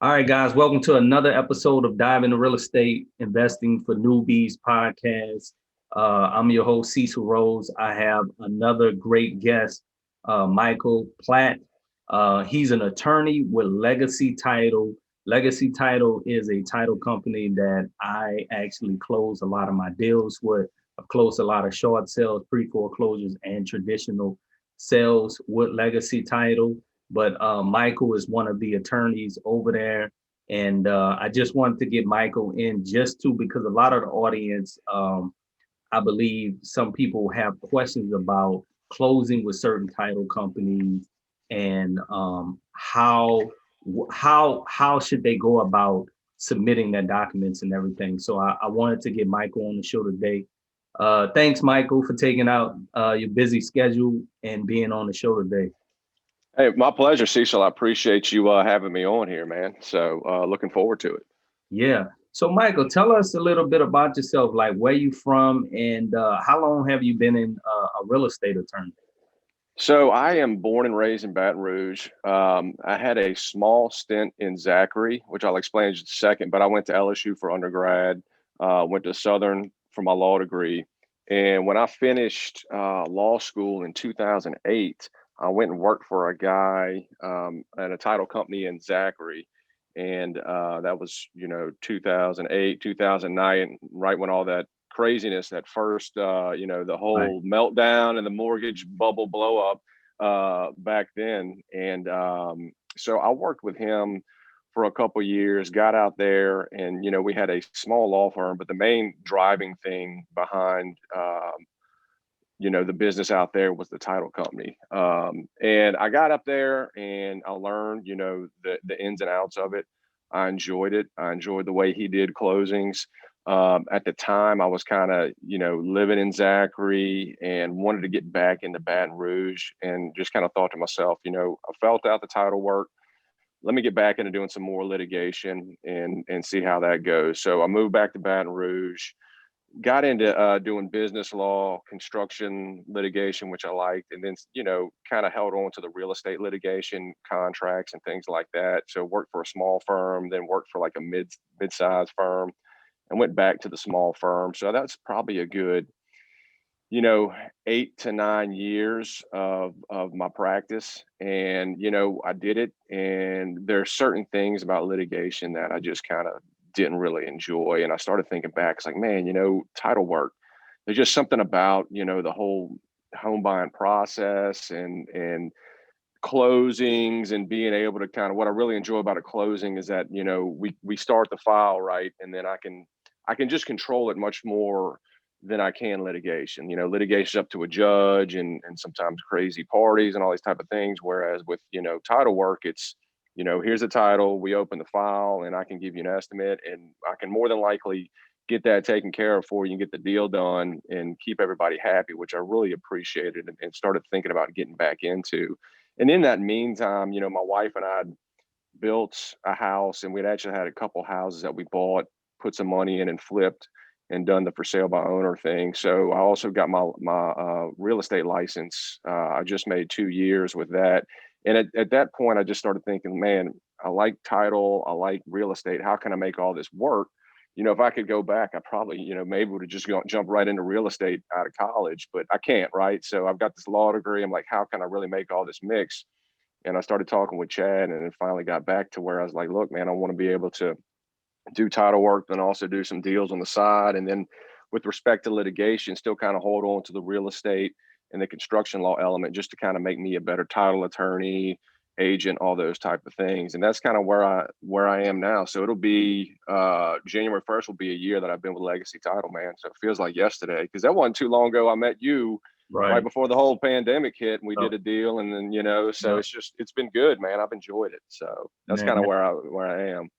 All right, guys, welcome to another episode of Dive into Real Estate Investing for Newbies podcast. I'm your host, Cecil Rose. I have another great guest, Michael Platte. He's an attorney with Legacy Title. Legacy Title is a title company that I actually close a lot of my deals with. I've closed a lot of short sales, pre-foreclosures, and traditional sales with Legacy Title. But Michael is one of the attorneys over there. And I just wanted to get Michael in just to, because a lot of the audience, I believe some people have questions about closing with certain title companies and how should they go about submitting their documents and everything. So I wanted to get Michael on the show today. Thanks, Michael, for taking out your busy schedule and being on the show today. Hey, my pleasure, Cecil. I appreciate you having me on here, man. So looking forward to it. Yeah. So, Michael, tell us a little bit about yourself, like where you from and how long have you been in a real estate attorney? So I am born and raised in Baton Rouge. I had a small stint in Zachary, which I'll explain in just a second, but I went to LSU for undergrad, went to Southern for my law degree. And when I finished law school in 2008, I went and worked for a guy at a title company in Zachary. And that was, 2008, 2009, right when all that craziness, that first, the Right. whole meltdown and the mortgage bubble blow up back then. And so I worked with him for a couple years, got out there, and we had a small law firm, but the main driving thing behind the business out there was the title company. And I got up there and I learned, the ins and outs of it. I enjoyed it. I enjoyed the way he did closings. At the time, I was kind of, living in Zachary and wanted to get back into Baton Rouge, and just kind of thought to myself, I felt out the title work. Let me get back into doing some more litigation and see how that goes. So I moved back to Baton Rouge, got into doing business law, construction litigation, which I liked, and then kind of held on to the real estate litigation contracts and things like that. So worked for a small firm, then worked for like a mid-sized firm, and went back to the small firm. So that's probably a good 8 to 9 years of my practice. And I did it, and there's certain things about litigation that I just kind of didn't really enjoy. And I started thinking back, it's like, man, title work, there's just something about the whole home buying process and closings, and being able to kind of, what I really enjoy about a closing is that we start the file right, and then I can just control it much more than I can litigation. Litigation's up to a judge and sometimes crazy parties and all these type of things. Whereas with, title work, it's, here's a title, we open the file, and I can give you an estimate, and I can more than likely get that taken care of for you and get the deal done and keep everybody happy, which I really appreciated and started thinking about getting back into. And in that meantime, my wife and I built a house, and we'd actually had a couple houses that we bought, put some money in and flipped, and done the for sale by owner thing. So I also got my real estate license. I just made 2 years with that. And at that point, I just started thinking, man, I like title, I like real estate. How can I make all this work? If I could go back, I probably, maybe would have just jump right into real estate out of college, but I can't, right? So I've got this law degree. I'm like, how can I really make all this mix? And I started talking with Chad, and it finally got back to where I was like, look, man, I want to be able to do title work, then also do some deals on the side. And then with respect to litigation, still kind of hold on to the real estate and the construction law element, just to kind of make me a better title attorney, agent, all those type of things. And that's kind of where I am now. So it'll be January 1st will be a year that I've been with Legacy Title, man. So it feels like yesterday, because that wasn't too long ago. I met you right Right. before the whole pandemic hit, and we Oh, did a deal. And then, so yeah. it's been good, man. I've enjoyed it. So that's Man, kind of where I am.